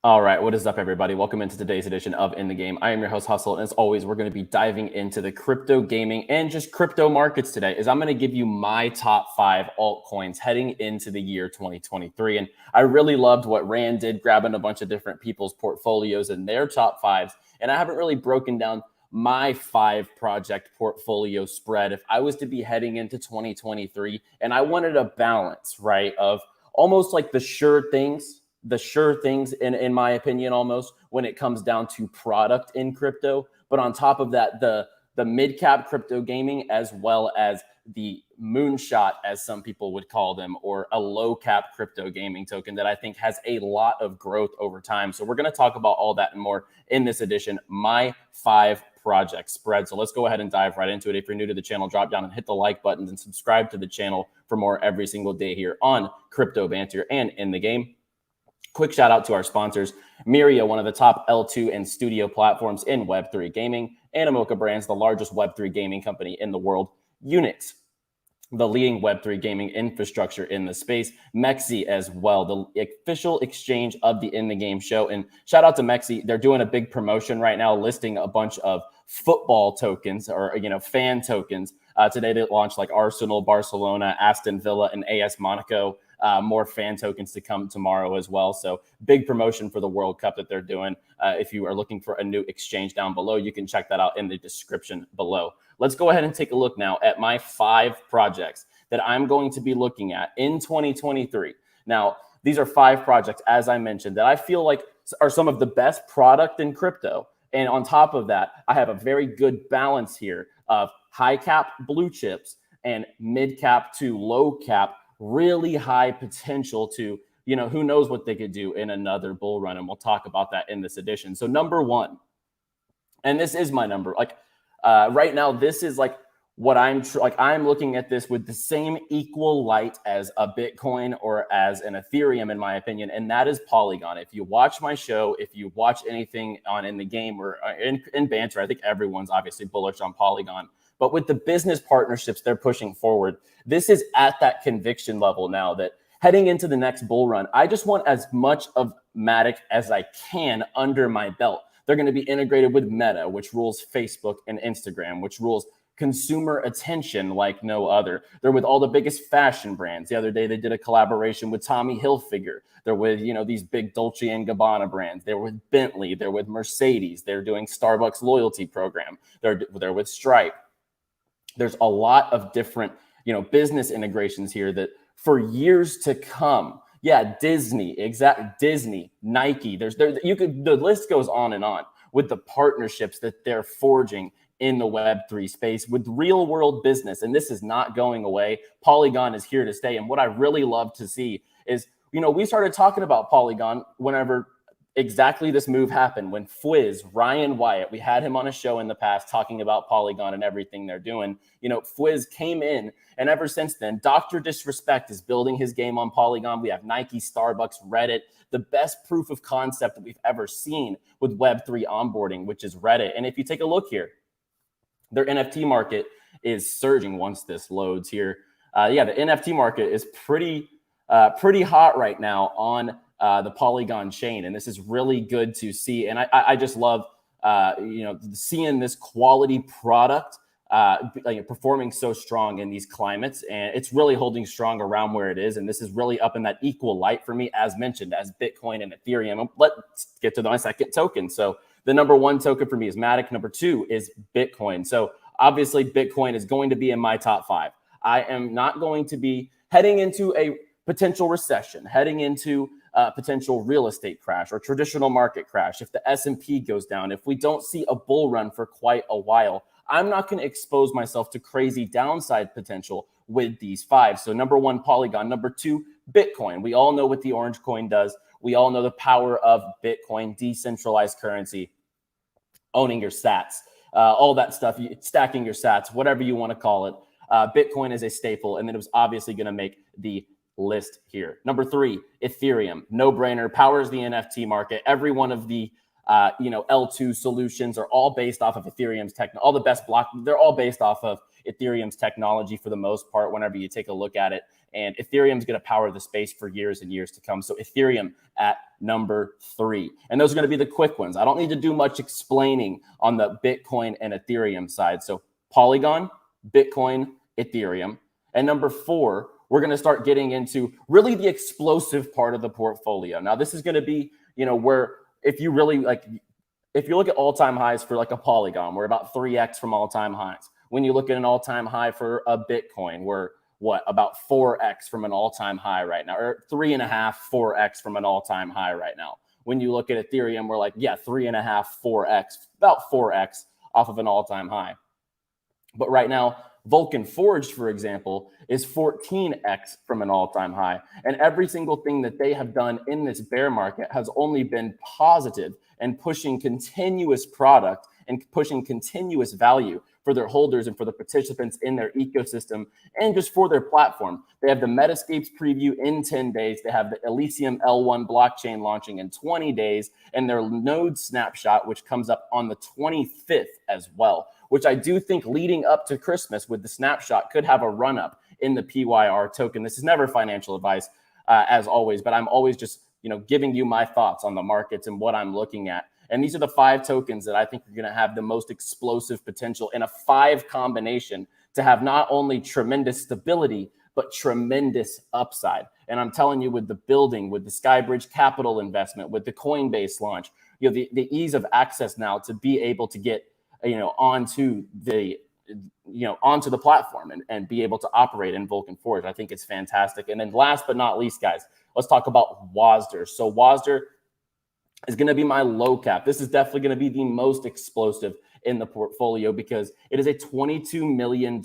All right, what is up, everybody? Welcome into today's edition of In the Game. I am your host, Hustle, and as always, we're going to be diving into the crypto gaming and just crypto markets today. I'm going to give you my top 5 altcoins heading into the year 2023. And I really loved what Rand did, grabbing a bunch of different people's portfolios and their top 5s. And I haven't really broken down my 5-project portfolio spread if I was to be heading into 2023. And I wanted a balance, right, of almost like the sure things in my opinion, almost when it comes down to product in crypto. But on top of that, the mid-cap crypto gaming, as well as the moonshot, as some people would call them, or a low-cap crypto gaming token that I think has a lot of growth over time. So we're going to talk about all that and more in this edition, my 5 project spread. So let's go ahead and dive right into it. If you're new to the channel, drop down and hit the like button and subscribe to the channel for more every single day here on Crypto Banter and In the Game. Quick shout out to our sponsors, Myria, one of the top L2 and studio platforms in Web3 gaming, Animoca Brands, the largest Web3 gaming company in the world, Unix, the leading Web3 gaming infrastructure in the space, MEXC as well, the official exchange of the In the Game show. And shout out to MEXC. They're doing a big promotion right now, listing a bunch of football tokens or, fan tokens. Today they launched like Arsenal, Barcelona, Aston Villa, and AS Monaco. More fan tokens to come tomorrow as well. So big promotion for the World Cup that they're doing. If you are looking for a new exchange down below, you can check that out in the description below. Let's go ahead and take a look now at my 5 projects that I'm going to be looking at in 2023. Now, these are 5 projects, as I mentioned, that I feel like are some of the best product in crypto. And on top of that, I have a very good balance here of high cap blue chips and mid cap to low cap, really high potential to, who knows what they could do in another bull run. And we'll talk about that in this edition. So number 1, and this is my number, right now, this is like what I'm looking at this with the same equal light as a Bitcoin or as an Ethereum, in my opinion. And that is Polygon. If you watch my show, if you watch anything on In the Game or in Banter, I think everyone's obviously bullish on Polygon. But with the business partnerships they're pushing forward, this is at that conviction level now that heading into the next bull run, I just want as much of MATIC as I can under my belt. They're going to be integrated with Meta, which rules Facebook and Instagram, which rules consumer attention like no other. They're with all the biggest fashion brands. The other day, they did a collaboration with Tommy Hilfiger. They're with, these big Dolce & Gabbana brands. They're with Bentley. They're with Mercedes. They're doing Starbucks loyalty program. They're with Stripe. There's a lot of different, business integrations here that for years to come. Yeah, Disney, Nike. The list goes on and on with the partnerships that they're forging in the Web3 space with real world business. And this is not going away. Polygon is here to stay. And what I really love to see is, we started talking about Polygon whenever exactly this move happened, when Ryan Wyatt, we had him on a show in the past talking about Polygon and everything they're doing. Fwiz came in, and ever since then, Dr. Disrespect is building his game on Polygon. We have Nike, Starbucks, Reddit, the best proof of concept that we've ever seen with Web3 onboarding, which is Reddit. And if you take a look here, their NFT market is surging once this loads here. The NFT market is pretty hot right now on the Polygon chain. And this is really good to see. And I just love, seeing this quality product performing so strong in these climates. And it's really holding strong around where it is. And this is really up in that equal light for me, as mentioned, as Bitcoin and Ethereum. Let's get to my second token. So the number 1 token for me is MATIC. Number 2 is Bitcoin. So obviously Bitcoin is going to be in my top 5. I am not going to be heading into a potential recession, heading into a potential real estate crash or traditional market crash. If the S&P goes down, if we don't see a bull run for quite a while, I'm not going to expose myself to crazy downside potential with these 5. So number 1, Polygon. Number 2, Bitcoin. We all know what the orange coin does. We all know the power of Bitcoin, decentralized currency, owning your sats, all that stuff, stacking your sats, whatever you want to call it. Bitcoin is a staple, and then it was obviously going to make the list here. Number 3, Ethereum. No brainer. Powers the NFT market. Every one of the L2 solutions are all based off of Ethereum's all the best they're all based off of Ethereum's technology for the most part, whenever you take a look at it. And Ethereum's going to power the space for years and years to come. So Ethereum at number 3. And those are going to be the quick ones. I don't need to do much explaining on the Bitcoin and Ethereum side. So Polygon, Bitcoin, Ethereum. And number 4, we're going to start getting into really the explosive part of the portfolio. Now, this is going to be, where if you look at all-time highs for like a Polygon, we're about 3x from all-time highs. When you look at an all-time high for a Bitcoin, we're about 4x from an all-time high right now, or 3.5, 4x from an all-time high right now. When you look at Ethereum, we're like, 3.5, 4x, about 4x off of an all-time high. But right now, Vulcan Forged, for example, is 14x from an all-time high. And every single thing that they have done in this bear market has only been positive and pushing continuous product and pushing continuous value for their holders and for the participants in their ecosystem and just for their platform. They have the Metascapes preview in 10 days. They have the Elysium L1 blockchain launching in 20 days and their node snapshot, which comes up on the 25th as well, which I do think leading up to Christmas with the snapshot could have a run up in the PYR token. This is never financial advice, as always, but I'm always just giving you my thoughts on the markets and what I'm looking at. And these are the 5 tokens that I think are going to have the most explosive potential in a 5 combination to have not only tremendous stability, but tremendous upside. And I'm telling you, with the building, with the Skybridge capital investment, with the Coinbase launch, the ease of access now to be able to get onto the platform and be able to operate in Vulcan Forge. I think it's fantastic. And then last but not least, guys, let's talk about Wasder. So Wasder is going to be my low cap. This is definitely going to be the most explosive in the portfolio because it is a $22 million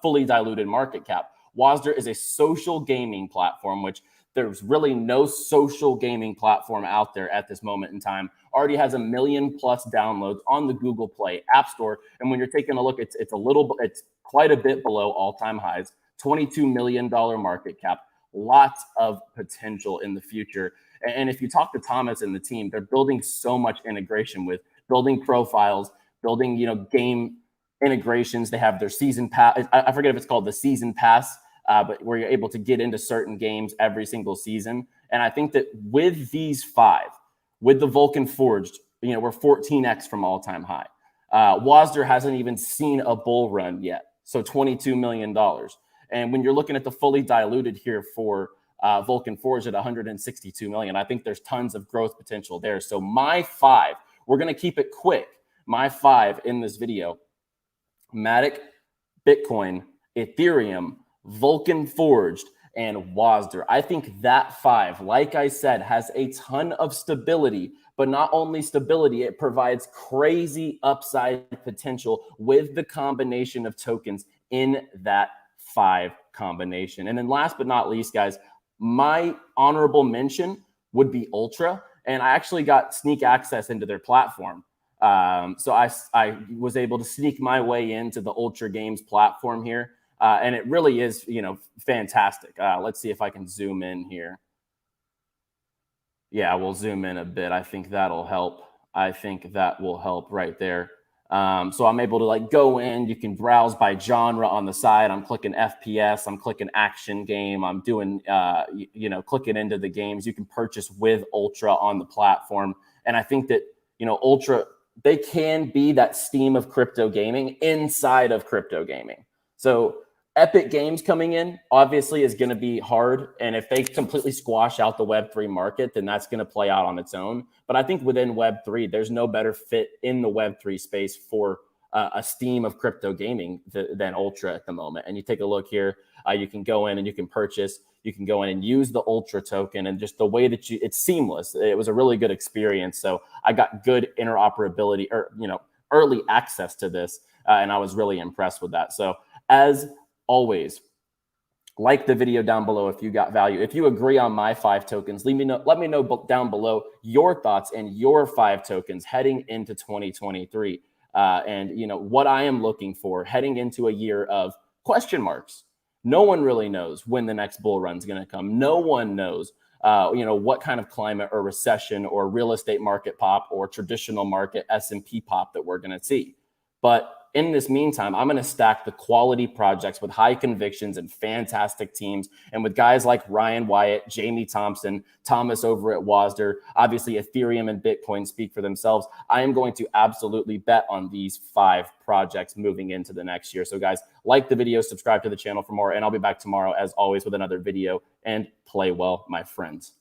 fully diluted market cap. Wasder is a social gaming platform, which there's really no social gaming platform out there at this moment in time. Already has 1 million+ downloads on the Google Play App Store. And when you're taking a look, it's quite a bit below all-time highs. $22 million market cap. Lots of potential in the future. And if you talk to Thomas and the team, they're building so much integration with building profiles, building, game integrations. They have their season pass. I forget if it's called the season pass, but where you're able to get into certain games every single season. And I think that with these 5, with the Vulcan Forged, we're 14x from all-time high. Wasder hasn't even seen a bull run yet. So $22 million. And when you're looking at the fully diluted here for Vulcan Forge at 162 million. I think there's tons of growth potential there. So my 5, we're going to keep it quick. My 5 in this video: MATIC, Bitcoin, Ethereum, Vulcan Forged, and Wasder. I think that 5, like I said, has a ton of stability, but not only stability, it provides crazy upside potential with the combination of tokens in that 5 combination. And then last but not least, guys, my honorable mention would be Ultra. And I actually got sneak access into their platform. So I was able to sneak my way into the Ultra Games platform here. And it really is, fantastic. Let's see if I can zoom in here. Yeah, we'll zoom in a bit. I think that'll help. I think that will help right there. So I'm able to go in. You can browse by genre on the side. I'm clicking FPS. I'm clicking action game. I'm doing, clicking into the games. You can purchase with Ultra on the platform. And I think that, Ultra, they can be that Steam of crypto gaming inside of crypto gaming. So Epic Games coming in obviously is going to be hard. And if they completely squash out the Web3 market, then that's going to play out on its own. But I think within Web3, there's no better fit in the Web3 space for a Steam of crypto gaming than Ultra at the moment. And you take a look here, you can go in and you can purchase, you can go in and use the Ultra token, and just the way that it's seamless. It was a really good experience. So I got good interoperability or, early access to this. And I was really impressed with that. So as always, like the video down below if you got value. If you agree on my 5 tokens, let me know down below your thoughts and your 5 tokens heading into 2023. And what I am looking for heading into a year of question marks. No one really knows when the next bull run is going to come. No one knows what kind of climate or recession or real estate market pop or traditional market S&P pop that we're going to see. But in this meantime, I'm going to stack the quality projects with high convictions and fantastic teams. And with guys like Ryan Wyatt, Jamie Thompson, Thomas over at Wasder, obviously Ethereum and Bitcoin speak for themselves. I am going to absolutely bet on these 5 projects moving into the next year. So guys, like the video, subscribe to the channel for more, and I'll be back tomorrow as always with another video, and play well, my friends.